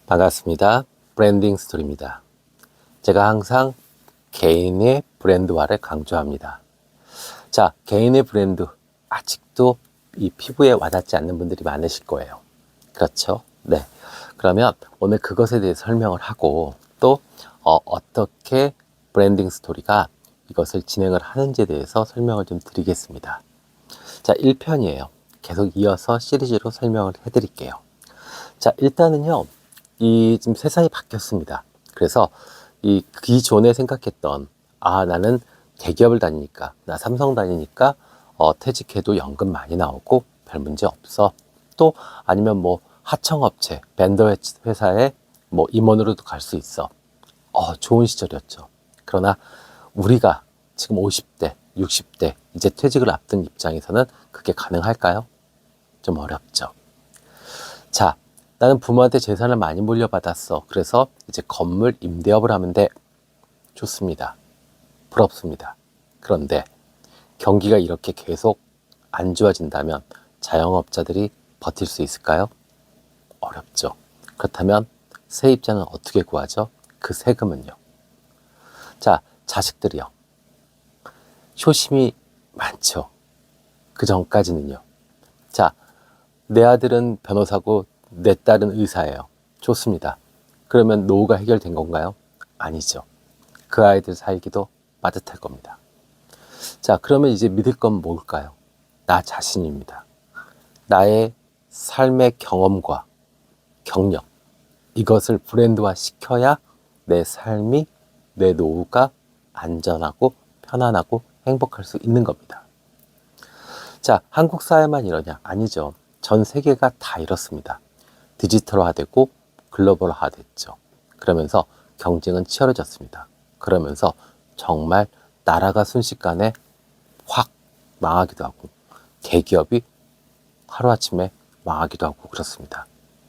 반갑습니다. 브랜딩 스토리입니다. 제가 항상 개인의 브랜드화를 강조합니다. 자, 개인의 브랜드 아직도 이 피부에 와닿지 않는 분들이 많으실 거예요. 그렇죠? 네. 그러면 오늘 그것에 대해 설명을 하고 또 어떻게 브랜딩 스토리가 이것을 진행을 하는지에 대해서 설명을 좀 드리겠습니다. 자, 1편이에요. 계속 이어서 시리즈로 설명을 해드릴게요. 자, 일단은요. 지금 세상이 바뀌었습니다. 그래서 이 기존에 생각했던 나는 대기업을 다니니까 나 삼성 다니니까 퇴직해도 연금 많이 나오고 별 문제 없어. 또 아니면 뭐 하청업체 벤더 회사에 뭐 임원으로도 갈 수 있어. 좋은 시절이었죠. 그러나 우리가 지금 50대 60대 이제 퇴직을 앞둔 입장에서는 그게 가능할까요? 좀 어렵죠. 자, 나는 부모한테 재산을 많이 물려받았어. 그래서 이제 건물 임대업을 하면 돼. 좋습니다. 부럽습니다. 그런데 경기가 이렇게 계속 안 좋아진다면 자영업자들이 버틸 수 있을까요? 어렵죠. 그렇다면 세입자는 어떻게 구하죠? 그 세금은요. 자, 자식들이요. 효심이 많죠. 그 전까지는요. 자, 내 아들은 변호사고 내 딸은 의사예요. 좋습니다. 그러면 노후가 해결된 건가요? 아니죠. 그 아이들 살기도 빠듯할 겁니다. 자, 그러면 이제 믿을 건 뭘까요? 나 자신입니다. 나의 삶의 경험과 경력, 이것을 브랜드화 시켜야 내 삶이, 내 노후가 안전하고 편안하고 행복할 수 있는 겁니다. 자, 한국 사회만 이러냐? 아니죠. 전 세계가 다 이렇습니다. 디지털화되고 글로벌화됐죠. 그러면서 경쟁은 치열해졌습니다. 그러면서 정말 나라가 순식간에 확 망하기도 하고 대기업이 하루아침에 망하기도 하고 그렇습니다.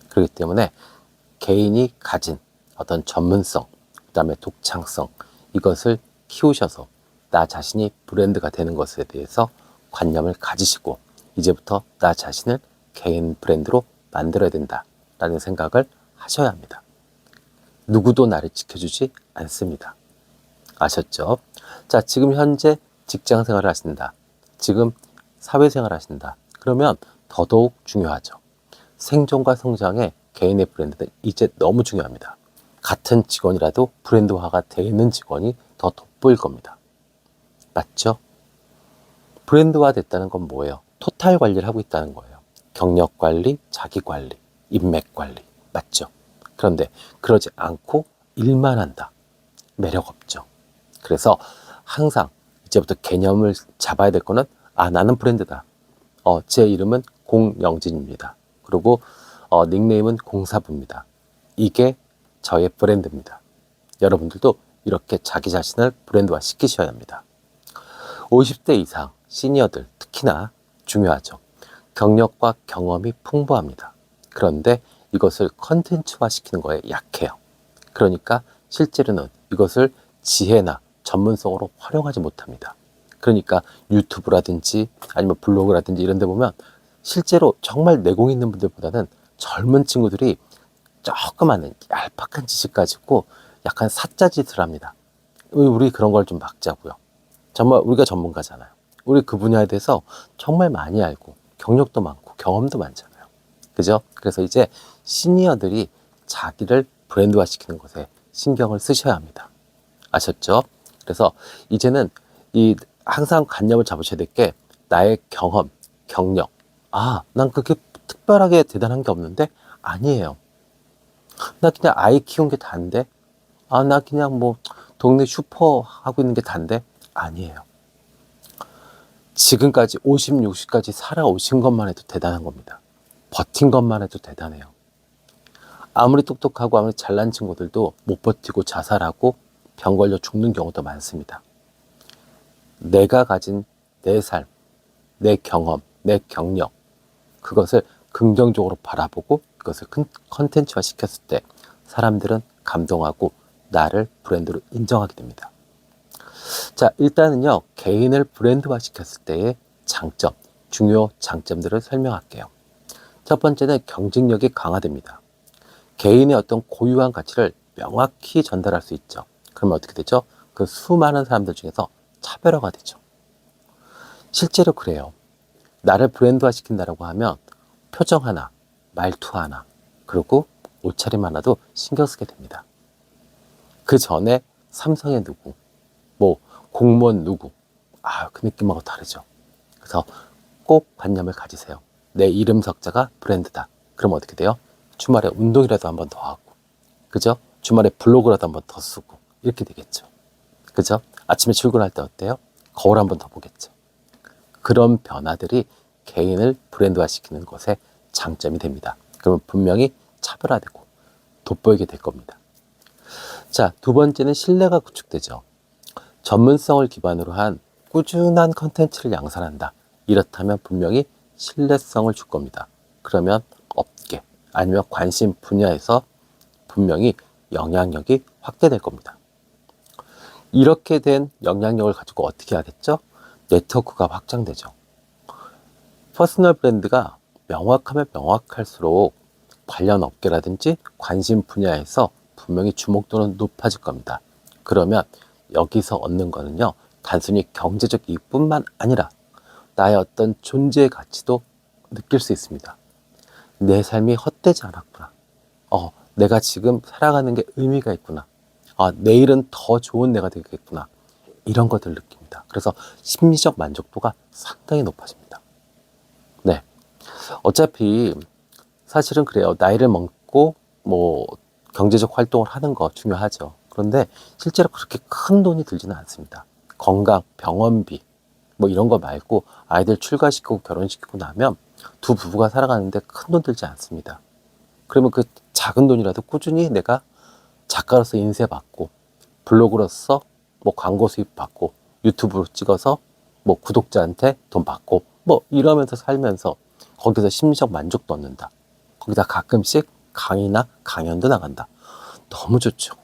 그렇기 때문에 개인이 가진 어떤 전문성, 그 다음에 독창성, 이것을 키우셔서 나 자신이 브랜드가 되는 것에 대해서 관념을 가지시고 이제부터 나 자신을 개인 브랜드로 만들어야 된다라는 생각을 하셔야 합니다. 누구도 나를 지켜주지 않습니다. 아셨죠? 자, 지금 현재 직장 생활을 하신다. 지금 사회생활 하신다. 그러면 더더욱 중요하죠. 생존과 성장에 개인의 브랜드는 이제 너무 중요합니다. 같은 직원이라도 브랜드화가 되는 직원이 더 돋보일 겁니다. 맞죠? 브랜드화 됐다는 건 뭐예요? 토탈 관리를 하고 있다는 거예요. 경력 관리, 자기 관리, 인맥 관리. 맞죠? 그런데 그러지 않고 일만 한다. 매력 없죠. 그래서 항상 이제부터 개념을 잡아야 될 거는 나는 브랜드다. 제 이름은 공영진입니다. 그리고 닉네임은 공사부입니다. 이게 저의 브랜드입니다. 여러분들도 이렇게 자기 자신을 브랜드화 시키셔야 합니다. 50대 이상 시니어들 특히나 중요하죠. 경력과 경험이 풍부합니다. 그런데 이것을 컨텐츠화 시키는 거에 약해요. 그러니까 실제로는 이것을 지혜나 전문성으로 활용하지 못합니다. 그러니까 유튜브라든지 아니면 블로그라든지 이런 데 보면 실제로 정말 내공 있는 분들보다는 젊은 친구들이 조그마한 얄팍한 지식 가지고 약간 사짜 짓을 합니다. 우리 그런 걸 좀 막자고요. 정말 우리가 전문가잖아요. 우리 그 분야에 대해서 정말 많이 알고 경력도 많고 경험도 많잖아요. 그죠? 그래서 이제 시니어들이 자기를 브랜드화 시키는 것에 신경을 쓰셔야 합니다. 아셨죠? 그래서 이제는 항상 관념을 잡으셔야 될 게 나의 경험, 경력. 난 그렇게 특별하게 대단한 게 없는데 아니에요. 나 그냥 아이 키운 게 다인데 나 그냥 뭐 동네 슈퍼 하고 있는 게 다인데 아니에요. 지금까지 50, 60까지 살아오신 것만 해도 대단한 겁니다. 버틴 것만 해도 대단해요. 아무리 똑똑하고 아무리 잘난 친구들도 못 버티고 자살하고 병 걸려 죽는 경우도 많습니다. 내가 가진 내 삶, 내 경험, 내 경력, 그것을 긍정적으로 바라보고 그것을 컨텐츠화 시켰을 때 사람들은 감동하고 나를 브랜드로 인정하게 됩니다. 자, 일단은요, 개인을 브랜드화 시켰을 때의 장점, 중요 장점들을 설명할게요. 첫 번째는 경쟁력이 강화됩니다. 개인의 어떤 고유한 가치를 명확히 전달할 수 있죠. 그러면 어떻게 되죠? 그 수많은 사람들 중에서 차별화가 되죠. 실제로 그래요. 나를 브랜드화 시킨다라고 하면 표정 하나, 말투 하나, 그리고 옷차림 하나도 신경 쓰게 됩니다. 그 전에 삼성의 누구, 뭐 공무원 누구, 그 느낌하고 다르죠. 그래서 꼭 관념을 가지세요. 내 이름 석자가 브랜드다. 그럼 어떻게 돼요? 주말에 운동이라도 한번 더 하고, 그죠? 주말에 블로그라도 한번 더 쓰고, 이렇게 되겠죠. 그죠? 아침에 출근할 때 어때요? 거울 한번 더 보겠죠. 그런 변화들이 개인을 브랜드화 시키는 것의 장점이 됩니다. 그러면 분명히 차별화되고 돋보이게 될 겁니다. 자, 두 번째는 신뢰가 구축되죠. 전문성을 기반으로 한 꾸준한 컨텐츠를 양산한다. 이렇다면 분명히 신뢰성을 줄 겁니다. 그러면 업계 아니면 관심 분야에서 분명히 영향력이 확대될 겁니다. 이렇게 된 영향력을 가지고 어떻게 하겠죠? 네트워크가 확장되죠. 퍼스널 브랜드가 명확하면 명확할수록 관련 업계라든지 관심 분야에서 분명히 주목도는 높아질 겁니다. 그러면 여기서 얻는 거는요, 단순히 경제적 이익뿐만 아니라 나의 어떤 존재의 가치도 느낄 수 있습니다. 내 삶이 헛되지 않았구나. 내가 지금 살아가는 게 의미가 있구나. 내일은 더 좋은 내가 되겠구나. 이런 것들을 느낍니다. 그래서 심리적 만족도가 상당히 높아집니다. 네. 어차피 사실은 그래요. 나이를 먹고 뭐 경제적 활동을 하는 거 중요하죠. 그런데 실제로 그렇게 큰 돈이 들지는 않습니다. 건강, 병원비 뭐 이런 거 말고 아이들 출가시키고 결혼시키고 나면 두 부부가 살아가는데 큰 돈 들지 않습니다. 그러면 그 작은 돈이라도 꾸준히 내가 작가로서 인쇄받고 블로그로서 뭐 광고 수입 받고 유튜브로 찍어서 뭐 구독자한테 돈 받고 뭐 이러면서 살면서 거기서 심리적 만족도 얻는다. 거기다 가끔씩 강의나 강연도 나간다. 너무 좋죠.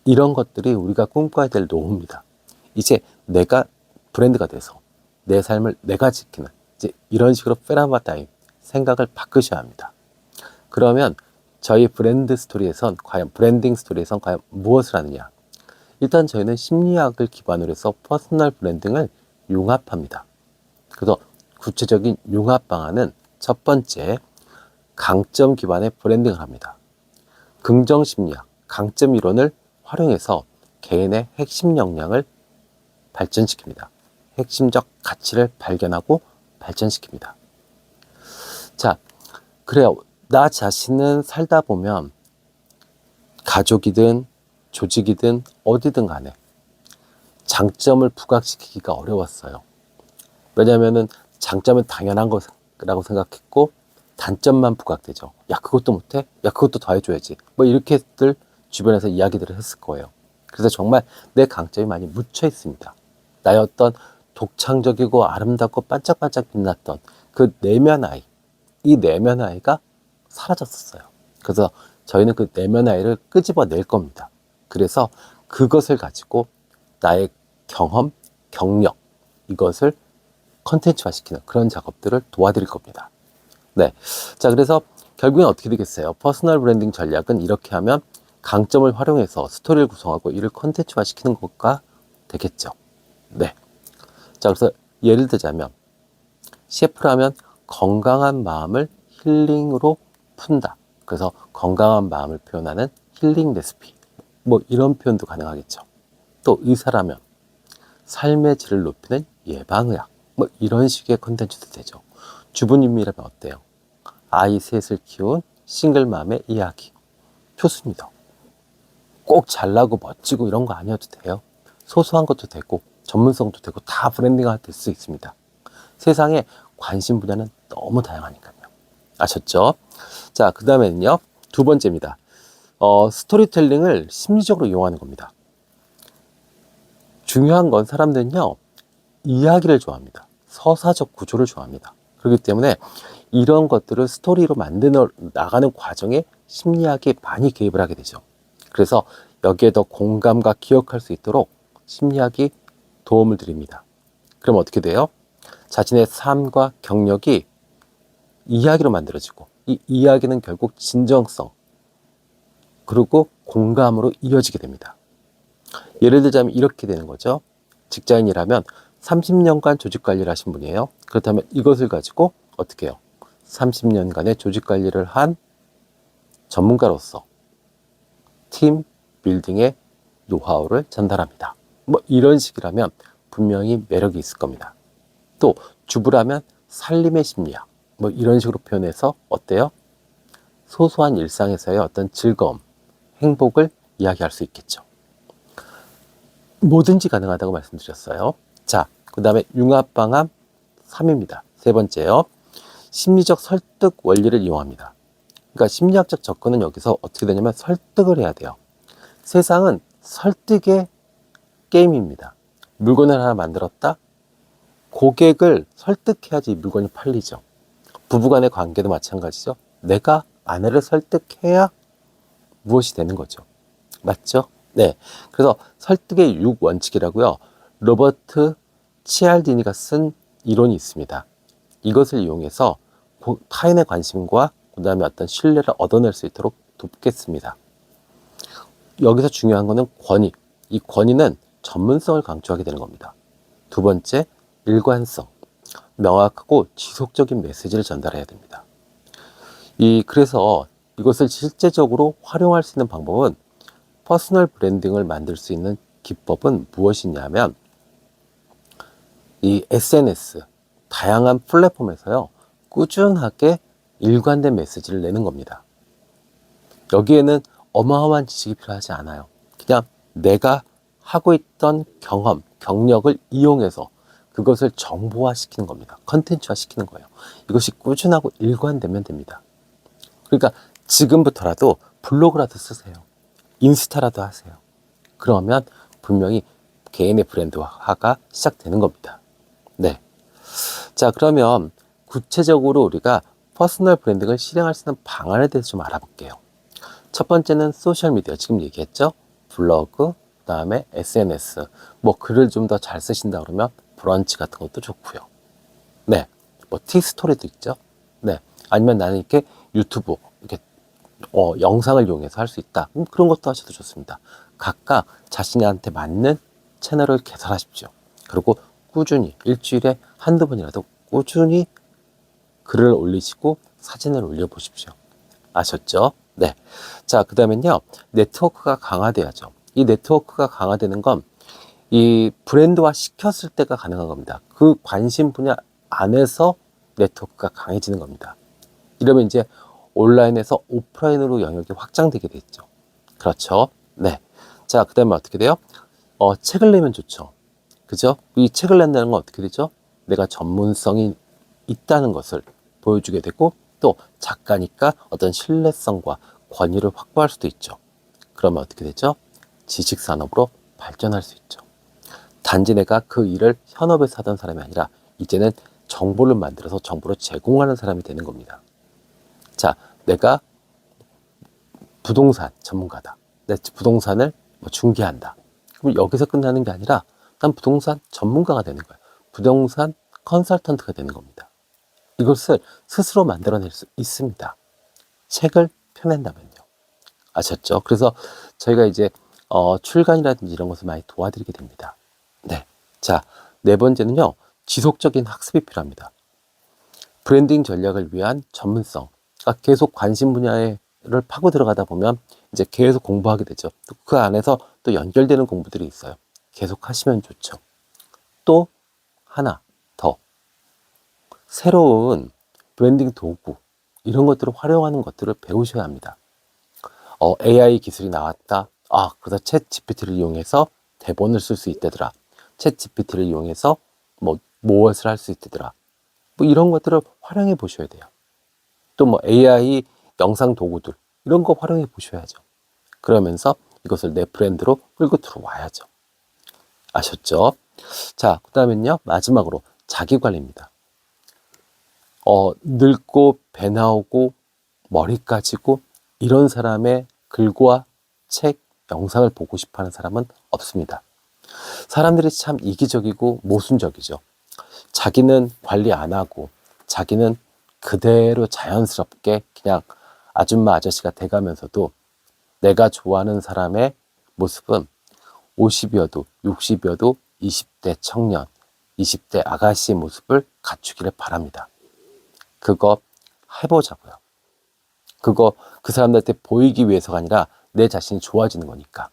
이런 것들이 우리가 꿈꿔야 될 노후입니다. 이제 내가 브랜드가 돼서 내 삶을 내가 지키는 이제 이런 식으로 페라다임 생각을 바꾸셔야 합니다. 그러면 저희 브랜딩 스토리에선 과연 무엇을 하느냐? 일단 저희는 심리학을 기반으로 해서 퍼스널 브랜딩을 융합합니다. 그래서 구체적인 융합 방안은 첫 번째, 강점 기반의 브랜딩을 합니다. 긍정 심리학, 강점 이론을 활용해서 개인의 핵심 역량을 발전시킵니다. 핵심적 가치를 발견하고 발전시킵니다. 자, 그래요. 나 자신은 살다 보면 가족이든 조직이든 어디든 간에 장점을 부각시키기가 어려웠어요. 왜냐하면 장점은 당연한 거라고 생각했고 단점만 부각되죠. 야, 그것도 못해? 야, 그것도 더 해줘야지. 뭐 이렇게들 주변에서 이야기들을 했을 거예요. 그래서 정말 내 강점이 많이 묻혀 있습니다. 나의 어떤 독창적이고 아름답고 반짝반짝 빛났던 그 내면 아이, 이 내면 아이가 사라졌었어요. 그래서 저희는 그 내면 아이를 끄집어낼 겁니다. 그래서 그것을 가지고 나의 경험, 경력, 이것을 컨텐츠화 시키는 그런 작업들을 도와드릴 겁니다. 네. 자, 그래서 결국엔 어떻게 되겠어요? 퍼스널 브랜딩 전략은 이렇게 하면 강점을 활용해서 스토리를 구성하고 이를 컨텐츠화 시키는 것과 되겠죠. 네. 자, 그래서 예를 들자면 셰프라면 건강한 마음을 힐링으로 푼다. 그래서 건강한 마음을 표현하는 힐링 레시피. 뭐 이런 표현도 가능하겠죠. 또 의사라면 삶의 질을 높이는 예방의학. 뭐 이런 식의 콘텐츠도 되죠. 주부님이라면 어때요? 아이 셋을 키운 싱글맘의 이야기. 좋습니다. 꼭 잘나고 멋지고 이런 거 아니어도 돼요. 소소한 것도 되고 전문성도 되고 다 브랜딩화 될 수 있습니다. 세상에 관심 분야는 너무 다양하니까요. 아셨죠? 자, 그 다음에는요. 두 번째입니다. 스토리텔링을 심리적으로 이용하는 겁니다. 중요한 건 사람들은요. 이야기를 좋아합니다. 서사적 구조를 좋아합니다. 그렇기 때문에 이런 것들을 스토리로 만들어 나가는 과정에 심리학이 많이 개입을 하게 되죠. 그래서 여기에 더 공감과 기억할 수 있도록 심리학이 도움을 드립니다. 그럼 어떻게 돼요? 자신의 삶과 경력이 이야기로 만들어지고 이 이야기는 결국 진정성, 그리고 공감으로 이어지게 됩니다. 예를 들자면 이렇게 되는 거죠. 직장인이라면 30년간 조직 관리를 하신 분이에요. 그렇다면 이것을 가지고 어떻게 해요? 30년간의 조직 관리를 한 전문가로서 팀 빌딩의 노하우를 전달합니다. 뭐 이런 식이라면 분명히 매력이 있을 겁니다. 또 주부라면 살림의 심리학, 뭐 이런 식으로 표현해서 어때요? 소소한 일상에서의 어떤 즐거움, 행복을 이야기할 수 있겠죠. 뭐든지 가능하다고 말씀드렸어요. 자, 그 다음에 융합방안 3입니다. 세 번째요. 심리적 설득 원리를 이용합니다. 그러니까 심리학적 접근은 여기서 어떻게 되냐면 설득을 해야 돼요. 세상은 설득의 게임입니다. 물건을 하나 만들었다? 고객을 설득해야지 이 물건이 팔리죠. 부부간의 관계도 마찬가지죠. 내가 아내를 설득해야 무엇이 되는 거죠. 맞죠? 네. 그래서 설득의 6원칙이라고요. 로버트 치알디니가 쓴 이론이 있습니다. 이것을 이용해서 타인의 관심과 그 다음에 어떤 신뢰를 얻어낼 수 있도록 돕겠습니다. 여기서 중요한 거는 권위. 이 권위는 전문성을 강조하게 되는 겁니다. 두 번째, 일관성. 명확하고 지속적인 메시지를 전달해야 됩니다. 그래서 이것을 실제적으로 활용할 수 있는 방법은 퍼스널 브랜딩을 만들 수 있는 기법은 무엇이냐면 이 SNS, 다양한 플랫폼에서요, 꾸준하게 일관된 메시지를 내는 겁니다. 여기에는 어마어마한 지식이 필요하지 않아요. 그냥 내가 하고 있던 경험, 경력을 이용해서 그것을 정보화시키는 겁니다. 컨텐츠화시키는 거예요. 이것이 꾸준하고 일관되면 됩니다. 그러니까 지금부터라도 블로그라도 쓰세요. 인스타라도 하세요. 그러면 분명히 개인의 브랜드화가 시작되는 겁니다. 네. 자, 그러면 구체적으로 우리가 퍼스널 브랜딩을 실행할 수 있는 방안에 대해서 좀 알아볼게요. 첫 번째는 소셜미디어, 지금 얘기했죠? 블로그, 그 다음에 SNS, 뭐 글을 좀 더 잘 쓰신다 그러면 브런치 같은 것도 좋고요. 네, 뭐 티스토리도 있죠? 네, 아니면 나는 이렇게 유튜브, 이렇게 영상을 이용해서 할 수 있다. 그런 것도 하셔도 좋습니다. 각각 자신한테 맞는 채널을 개설하십시오. 그리고 꾸준히 일주일에 한두 번이라도 꾸준히 글을 올리시고 사진을 올려보십시오. 아셨죠? 네. 자, 그 다음엔요, 네트워크가 강화돼야죠. 이 네트워크가 강화되는 건 이 브랜드화 시켰을 때가 가능한 겁니다. 그 관심 분야 안에서 네트워크가 강해지는 겁니다. 이러면 이제 온라인에서 오프라인으로 영역이 확장되게 되죠. 그렇죠? 네. 자, 그 다음에 어떻게 돼요? 책을 내면 좋죠. 그죠? 이 책을 낸다는 건 어떻게 되죠? 내가 전문성이 있다는 것을 보여주게 되고, 또 작가니까 어떤 신뢰성과 권위를 확보할 수도 있죠. 그러면 어떻게 되죠? 지식산업으로 발전할 수 있죠. 단지 내가 그 일을 현업에서 하던 사람이 아니라 이제는 정보를 만들어서 정보를 제공하는 사람이 되는 겁니다. 자, 내가 부동산 전문가다. 내 부동산을 중개한다. 그럼 여기서 끝나는 게 아니라 난 부동산 전문가가 되는 거예요. 부동산 컨설턴트가 되는 겁니다. 이것을 스스로 만들어낼 수 있습니다. 책을 펴낸다면요. 아셨죠? 그래서 저희가 이제 출간이라든지 이런 것을 많이 도와드리게 됩니다. 네. 자, 네 번째는요. 지속적인 학습이 필요합니다. 브랜딩 전략을 위한 전문성. 그러니까 계속 관심 분야를 파고 들어가다 보면 이제 계속 공부하게 되죠. 그 안에서 또 연결되는 공부들이 있어요. 계속 하시면 좋죠. 또 하나 더. 새로운 브랜딩 도구, 이런 것들을 활용하는 것들을 배우셔야 합니다. AI 기술이 나왔다. 그래서 챗 GPT를 이용해서 대본을 쓸 수 있다더라. 챗 GPT를 이용해서 무엇을 할 수 있다더라. 이런 것들을 활용해 보셔야 돼요. 또 AI 영상 도구들, 이런 거 활용해 보셔야죠. 그러면서 이것을 내 브랜드로 끌고 들어와야죠. 아셨죠? 자, 그 다음엔요, 마지막으로 자기 관리입니다. 늙고 배 나오고 머리 까지고 이런 사람의 글과 책, 영상을 보고 싶어하는 사람은 없습니다. 사람들이 참 이기적이고 모순적이죠. 자기는 관리 안 하고 자기는 그대로 자연스럽게 그냥 아줌마 아저씨가 돼가면서도 내가 좋아하는 사람의 모습은 50이어도 60이어도 20대 청년, 20대 아가씨의 모습을 갖추기를 바랍니다. 그거 해보자고요. 그거 그 사람들한테 보이기 위해서가 아니라 내 자신이 좋아지는 거니까.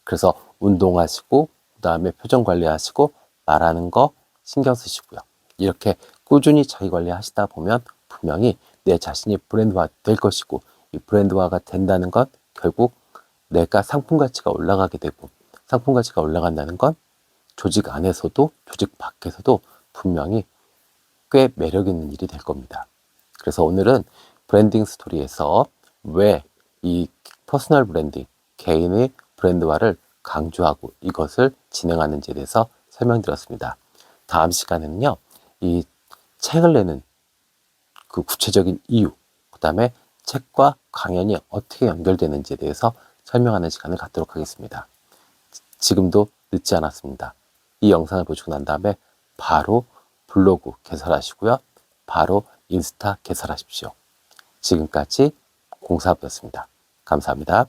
그래서 운동하시고 그다음에 표정 관리하시고 말하는 거 신경 쓰시고요. 이렇게 꾸준히 자기 관리하시다 보면 분명히 내 자신이 브랜드화 될 것이고, 이 브랜드화가 된다는 건 결국 내가 상품 가치가 올라가게 되고, 상품 가치가 올라간다는 건 조직 안에서도 조직 밖에서도 분명히 꽤 매력 있는 일이 될 겁니다. 그래서 오늘은 브랜딩 스토리에서 왜 이 퍼스널 브랜딩, 개인의 브랜드화를 강조하고 이것을 진행하는지에 대해서 설명드렸습니다. 다음 시간에는요, 이 책을 내는 그 구체적인 이유, 그 다음에 책과 강연이 어떻게 연결되는지에 대해서 설명하는 시간을 갖도록 하겠습니다. 지금도 늦지 않았습니다. 이 영상을 보시고 난 다음에 바로 블로그 개설하시고요. 바로 인스타 개설하십시오. 지금까지 공사부였습니다. 감사합니다.